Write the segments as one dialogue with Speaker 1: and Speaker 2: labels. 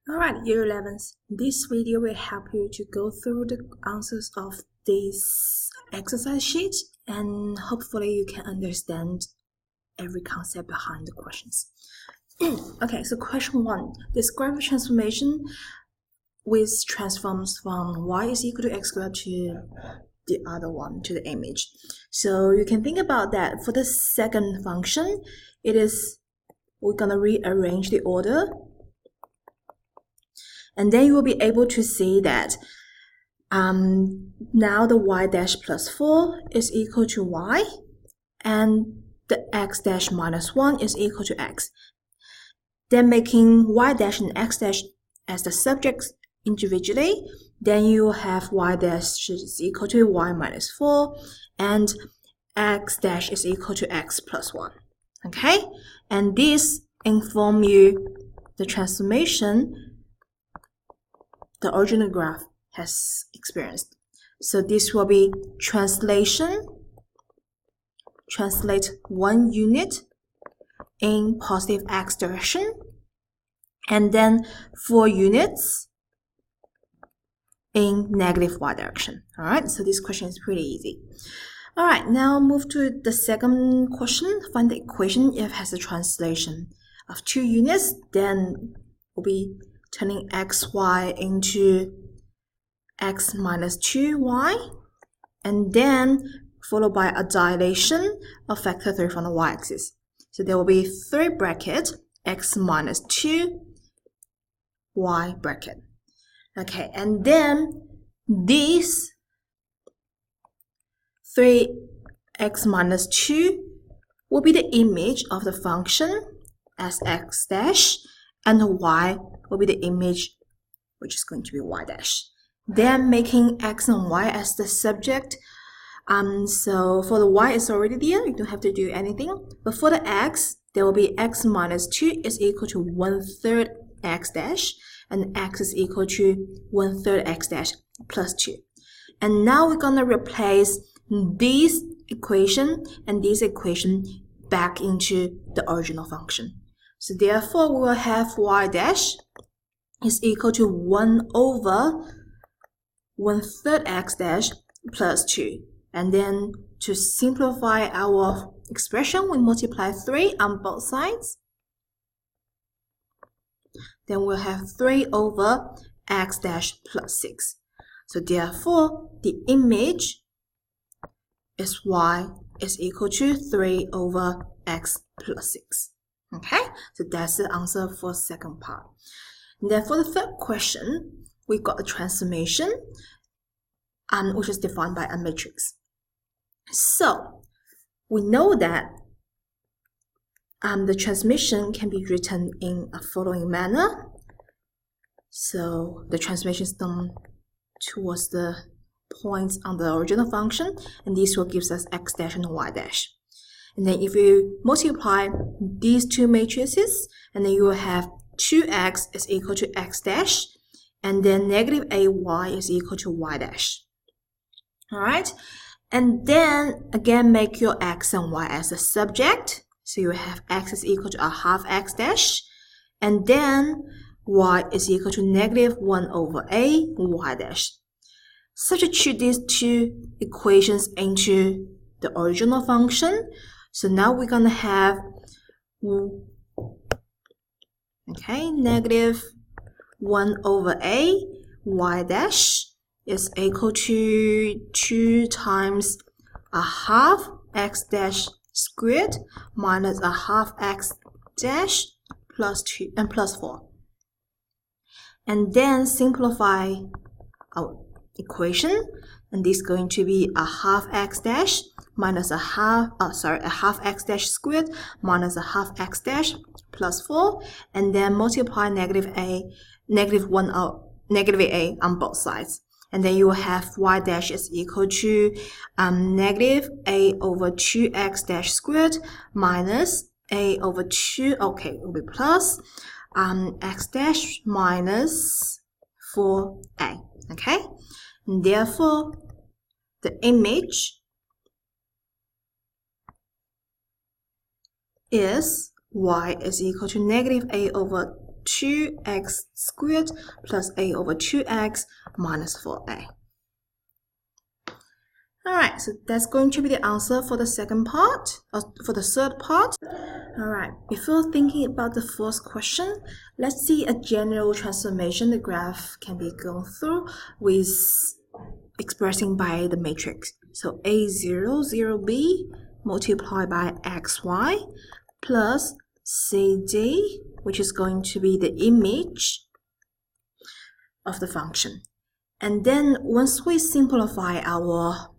Speaker 1: Alright, Year 11s. This video will help you to go through the answers of this exercise sheet and hopefully you can understand every concept behind the questions. Okay, so question 1. Describe the transformation which transforms from y is equal to x squared to the other one, to the image. So you can think about that. For the second function, we're gonna rearrange the order. And then you will be able to see that now the y dash plus 4 is equal to y, and the x dash minus 1 is equal to x. Then making y dash and x dash as the subjects individually, then you will have y dash is equal to y minus 4, and x dash is equal to x plus 1. Okay? And this inform you the transformation the original graph has experienced. So this will be translate 1 unit in positive x direction, and then 4 units in negative y direction. Alright, so this question is pretty easy. Alright, now move to the second question. Find the equation if it has a translation of 2 units, then we'll be turning xy into x minus 2y, and then followed by a dilation of factor 3 from the y-axis. So there will be 3 bracket x minus 2 y bracket. Okay, and then these 3x minus 2 will be the image of the function as x dash, and the y will be the image, which is going to be y dash. Then making x and y as the subject. So for the y is already there, you don't have to do anything. But for the x, there will be x minus 2 is equal to 1/3 x dash, and x is equal to 1/3 x dash plus 2. And now we're gonna replace this equation and this equation back into the original function. So therefore, we will have y dash is equal to 1/1/3 x dash plus 2. And then to simplify our expression, we multiply 3 on both sides. Then we'll have 3/x dash plus 6. So therefore, the image is y is equal to 3/x plus 6. Okay, so that's the answer for the second part. And then for the third question, we got a transformation, which is defined by a matrix. So we know that the transformation can be written in a following manner. So the transformation is done towards the points on the original function, and this will give us x dash and y dash. And then if you multiply these two matrices, and then you will have 2x is equal to x dash, and then negative ay is equal to y dash. Alright, and then again make your x and y as a subject. So you have x is equal to 1/2 x dash, and then y is equal to negative 1/a y dash. Substitute these two equations into the original function. So now we're gonna have negative 1/a y dash is equal to 2 times 1/2 x dash squared minus 1/2 x dash plus 2 and plus 4. And then simplify our equation, and this is going to be 1/2 x dash minus 1/2 x dash squared minus 1/2 x dash plus 4, and then multiply negative a on both sides. And then you will have y dash is equal to negative a/2x dash squared minus a/2, okay, it will be plus x dash minus 4a, okay? And therefore, the image is y is equal to negative a/2 2x squared plus a over 2x minus 4a. Alright, so that's going to be the answer for the second part, or for the third part. Alright, before thinking about the fourth question, let's see a general transformation the graph can be gone through with expressing by the matrix. So A0, 0b multiplied by xy plus CD, which is going to be the image of the function. And then once we simplify our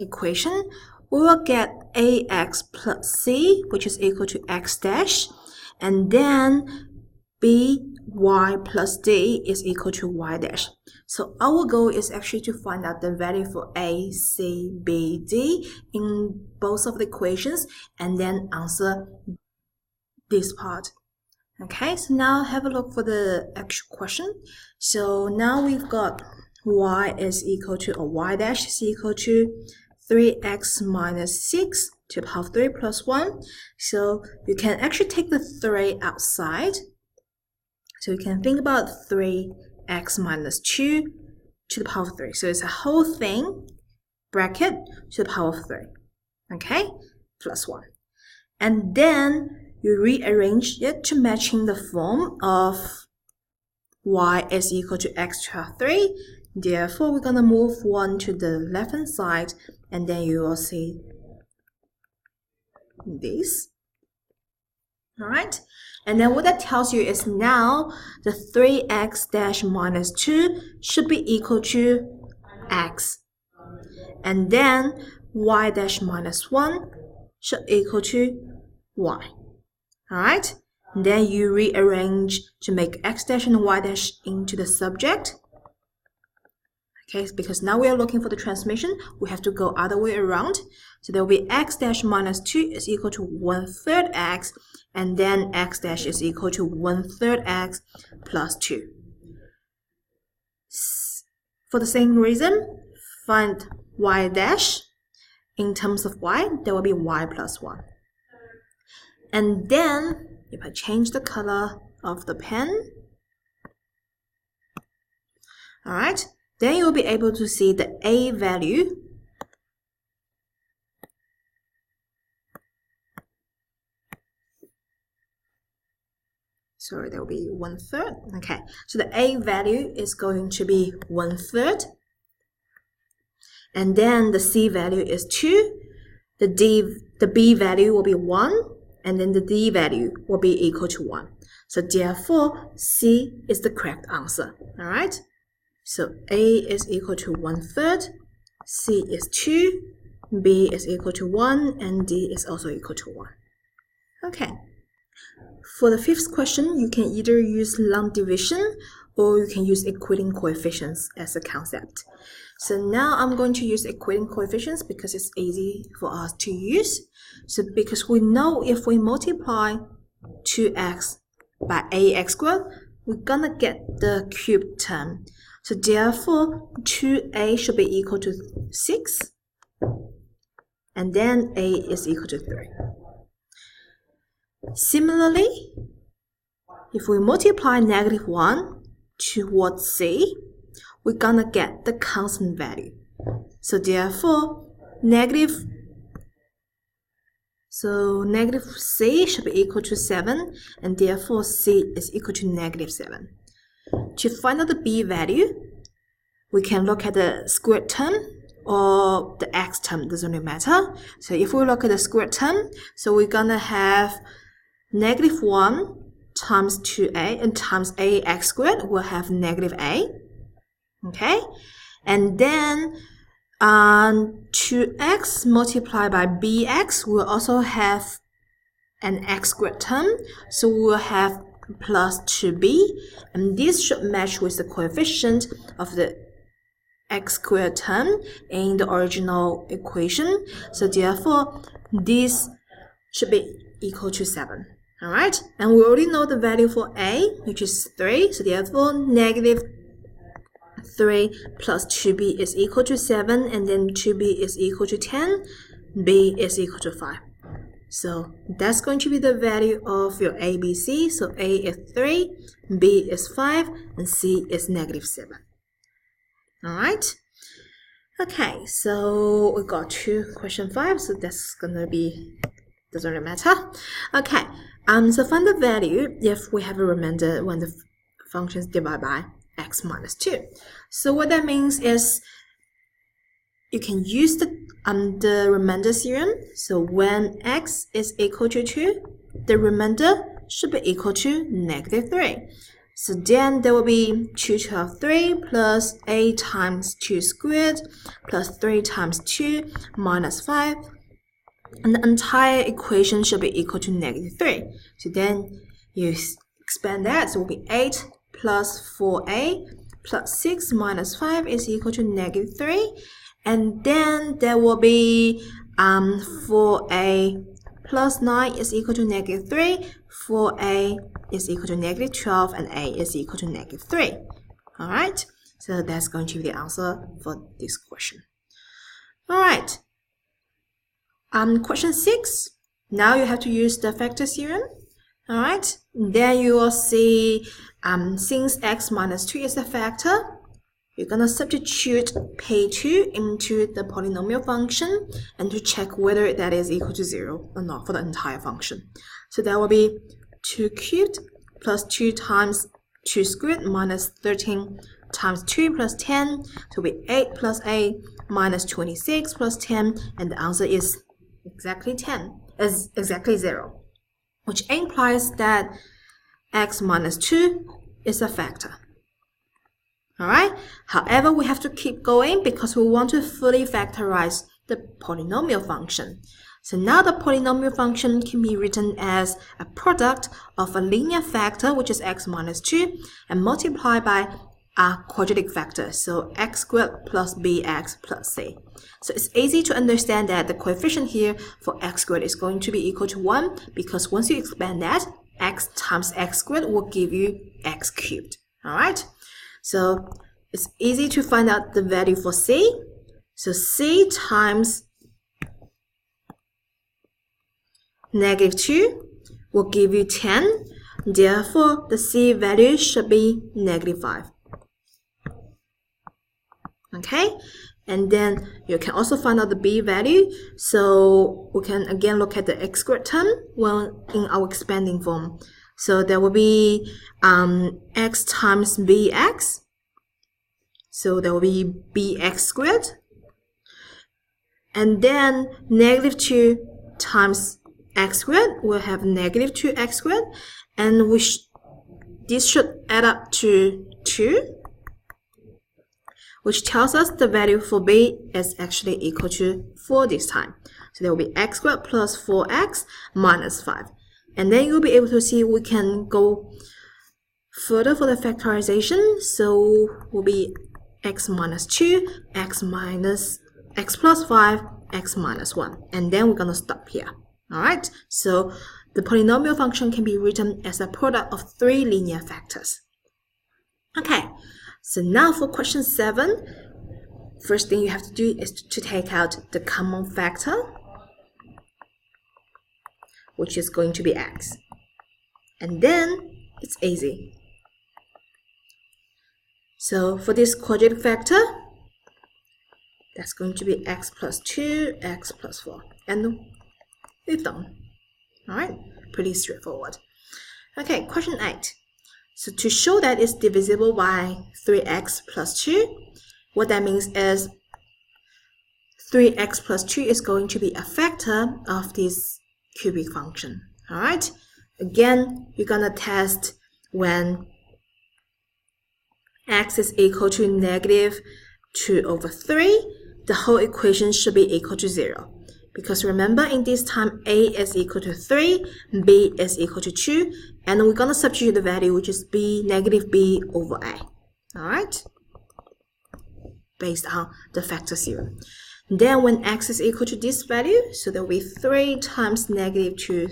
Speaker 1: equation, we will get ax plus c, which is equal to x dash, and then by plus d is equal to y dash. So our goal is actually to find out the value for a, c, b, d in both of the equations and then answer this part. Okay, so now have a look for the actual question. So now we've got y is equal to, or y dash is equal to 3x minus 6 to the power of 3 plus 1. So you can actually take the 3 outside. So you can think about 3x minus 2 to the power of 3. So it's a whole thing, bracket, to the power of 3. Okay, plus 1. And then you rearrange it to matching the form of y is equal to x to the power of 3. Therefore, we're going to move 1 to the left-hand side, and then you will see this. Alright, and then what that tells you is now the 3x dash minus 2 should be equal to x. And then y dash minus 1 should equal to y. Alright, then you rearrange to make x dash and y dash into the subject. Okay, because now we are looking for the transformation, we have to go other way around. So there will be x dash minus 2 is equal to 1/3 x, and then x dash is equal to 1/3 x plus 2. For the same reason, find y dash. In terms of y, there will be y plus 1. And then, if I change the color of the pen, alright, then you'll be able to see the a value there will be 1/3. Okay, so the a value is going to be 1/3, and then the c value is 2, the b value will be 1, and then the d value will be equal to 1. So therefore, c is the correct answer. All right. So a is equal to 1/3, c is 2, b is equal to 1, and d is also equal to 1. Okay. For the fifth question, you can either use long division or you can use equating coefficients as a concept. So now I'm going to use equating coefficients because it's easy for us to use. So because we know if we multiply 2x by ax squared, we're gonna get the cube term. So therefore, 2a should be equal to 6, and then a is equal to 3. Similarly, if we multiply -1 towards c, we're gonna get the constant value. So therefore, negative c should be equal to 7, and therefore c is equal to -7. To find out the b value, we can look at the squared term or the x term, doesn't really matter. So if we look at the squared term, so we're gonna have -1 times 2a and times ax squared will have -a. Okay, and then 2x multiplied by bx will also have an x squared term, so we'll have plus 2b, and this should match with the coefficient of the x squared term in the original equation. So therefore, this should be equal to 7. Alright, and we already know the value for a, which is 3, so therefore -3 plus 2b is equal to 7, and then 2b is equal to 10, b is equal to 5. So that's going to be the value of your A, B, C. So A is 3, B is 5, and C is -7. Alright? Okay, so we got to question 5, so that's gonna be, doesn't really matter. Okay, so find the value if we have a remainder when the function is divided by x minus 2. So what that means is you can use the remainder theorem. So when x is equal to 2, the remainder should be equal to -3. So then there will be 2 to the 3 plus a times 2 squared plus 3 times 2 minus 5. And the entire equation should be equal to -3. So then you expand that, so it will be 8 plus 4a plus 6 minus 5 is equal to -3. And then there will be 4a plus 9 is equal to -3. 4a is equal to -12, and a is equal to -3. Alright, so that's going to be the answer for this question. Alright, question 6. Now you have to use the factor theorem. Alright, then you will see since x minus 2 is a factor, you're going to substitute P2 into the polynomial function and to check whether that is equal to 0 or not for the entire function. So that will be 2 cubed plus 2 times 2 squared minus 13 times 2 plus 10. So it will be 8 plus 8 minus 26 plus 10, and the answer is exactly 10, is exactly 0, which implies that x minus 2 is a factor. Alright, however, we have to keep going because we want to fully factorize the polynomial function. So now the polynomial function can be written as a product of a linear factor, which is x minus 2, and multiplied by a quadratic factor, so x squared plus bx plus c. So it's easy to understand that the coefficient here for x squared is going to be equal to 1, because once you expand that, x times x squared will give you x cubed. Alright? So it's easy to find out the value for c. So c times -2 will give you 10. Therefore, the c value should be -5. Okay? And then you can also find out the b value. So we can again look at the x squared term when in our expanding form. So there will be x times bx. So there will be bx squared. And then -2 times x squared will have -2x squared. And this should add up to 2, which tells us the value for b is actually equal to 4 this time. So there will be x squared plus 4x minus 5. And then you'll be able to see we can go further for the factorization. So will be x minus 2, x plus 5, x minus 1. And then we're going to stop here. Alright, so the polynomial function can be written as a product of 3 linear factors. Okay, so now for question 7, first thing you have to do is to take out the common factor, which is going to be x. And then it's easy. So for this quadratic factor, that's going to be x plus 2, x plus 4. And we've done. Alright, pretty straightforward. Okay, question 8. So to show that it's divisible by 3x plus 2, what that means is 3x plus 2 is going to be a factor of this cubic function. Alright, again, you're gonna test when x is equal to -2/3, the whole equation should be equal to 0. Because remember, in this time, a is equal to 3, b is equal to 2, and we're going to substitute the value, which is -b/a. Alright? Based on the factor theorem. Then when x is equal to this value, so there will be 3 times -2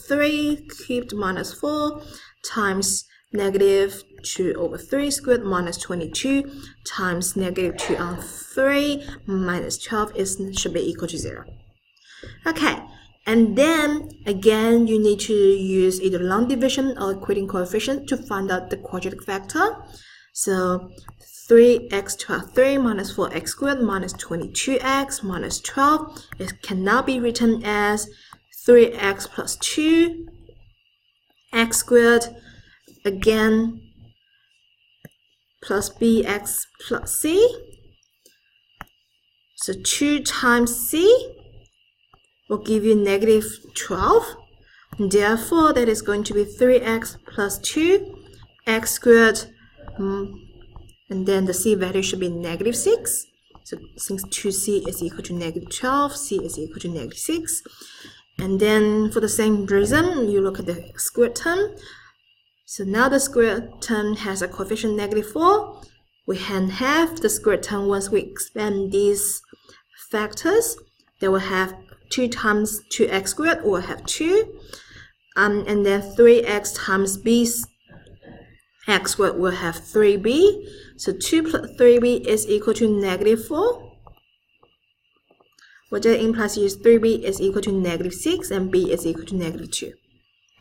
Speaker 1: 3 cubed minus 4 times -2/3 squared minus 22 times -2/3 minus 12 should be equal to 0. Okay, and then again you need to use either long division or equating coefficient to find out the quadratic factor. So 3x to the 3 minus 4x squared minus 22x minus 12, it can now be written as 3x plus 2 x squared again plus bx plus c. So 2 times c will give you negative 12. Therefore, that is going to be 3x plus 2 x squared, and then the c value should be negative 6. So since 2c is equal to negative 12, c is equal to negative 6. And then for the same reason, you look at the squared term. So now the squared term has a coefficient negative 4. We can have the squared term once we expand these factors. They will have 2 times 2x squared, or have 2. And then 3x times b x squared will have 3b. So 2 plus 3b is equal to negative 4. What that implies is 3b is equal to negative 6 and b is equal to negative 2.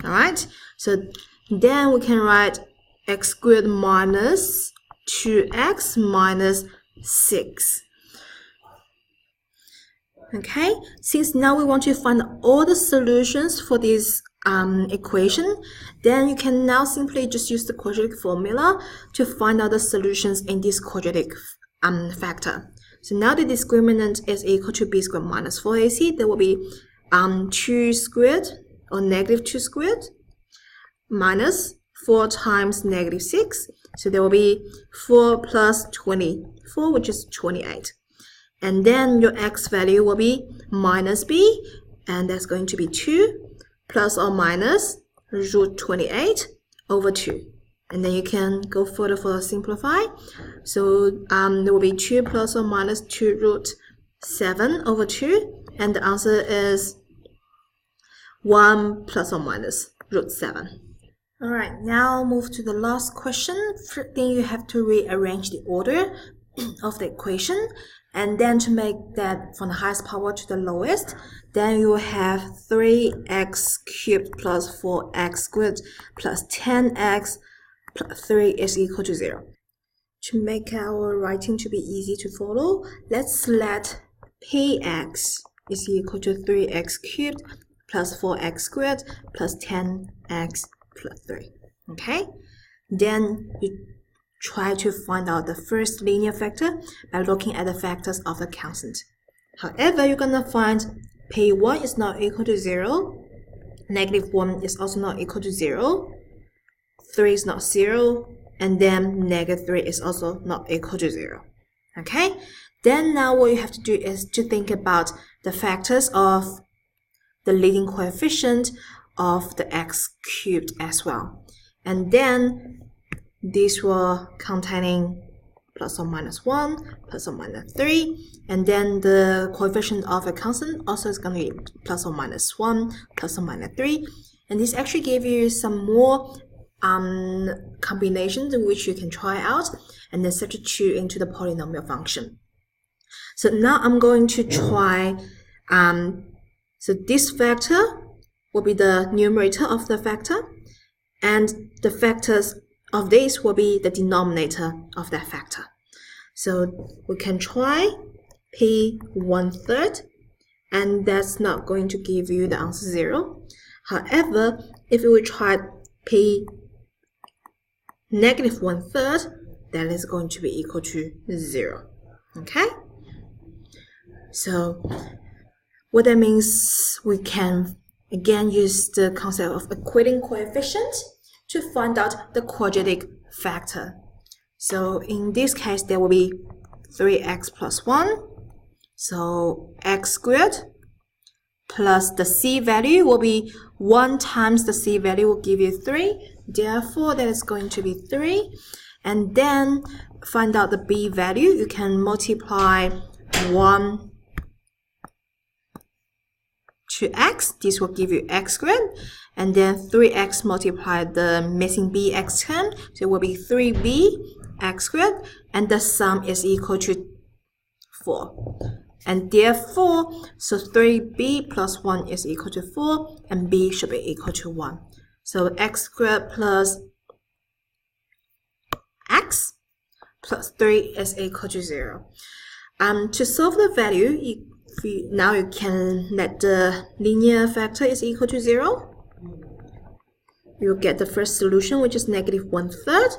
Speaker 1: Alright, so then we can write x squared minus 2x minus 6. Okay, since now we want to find all the solutions for this equation, then you can now simply just use the quadratic formula to find out the solutions in this quadratic factor. So now the discriminant is equal to b squared minus 4ac. There will be 2 squared, or negative 2 squared, minus 4 times negative 6. So there will be 4 plus 24, which is 28. And then your x value will be minus b, and that's going to be 2 plus or minus root 28 over 2. And then you can go further for simplify. So there will be 2 plus or minus 2 root 7 over 2. And the answer is 1 plus or minus root 7. Alright, now move to the last question. First thing, you have to rearrange the order of the equation. And then to make that from the highest power to the lowest, then you will have 3x cubed plus 4x squared plus 10x plus 3 is equal to 0. To make our writing to be easy to follow, let's let px is equal to 3x cubed plus 4x squared plus 10x plus 3. Okay? Then you try to find out the first linear factor by looking at the factors of the constant. However, you're gonna find p1 is not equal to 0, negative 1 is also not equal to 0, 3 is not 0, and then negative 3 is also not equal to 0. Okay? Then now what you have to do is to think about the factors of the leading coefficient of the x cubed as well. And then these were containing plus or minus 1, plus or minus 3, and then the coefficient of a constant also is going to be plus or minus 1, plus or minus 3. And this actually gave you some more combinations in which you can try out and then substitute into the polynomial function. So now I'm going to try, so this factor will be the numerator of the factor, and the factors of this will be the denominator of that factor. So we can try p 1/3, and that's not going to give you the answer 0. However, if we try p negative 1/3, that is going to be equal to 0. Okay? So what that means, we can again use the concept of equating coefficient to find out the quadratic factor. So in this case, there will be 3x plus 1. So x squared plus the c value will be 1 times the c value will give you 3. Therefore, that is going to be 3. And then find out the b value. You can multiply 1 to x. This will give you x squared. And then 3x multiplied the missing bx term. So it will be 3b x squared. And the sum is equal to 4. And therefore, so 3b plus 1 is equal to 4, and b should be equal to 1. So x squared plus x plus 3 is equal to 0. To solve the value, now you can let the linear factor is equal to 0. You'll get the first solution, which is negative 1/3.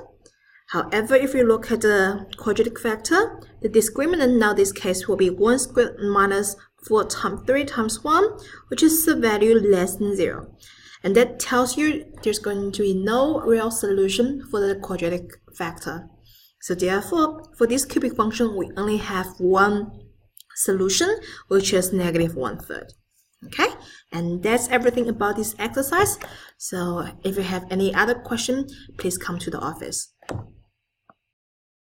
Speaker 1: However, if you look at the quadratic factor, the discriminant now in this case will be 1 squared minus 4 times 3 times 1, which is a value less than 0. And that tells you there's going to be no real solution for the quadratic factor. So therefore, for this cubic function, we only have one solution, which is negative 1/3. Okay, and that's everything about this exercise. So if you have any other question, please come to the office.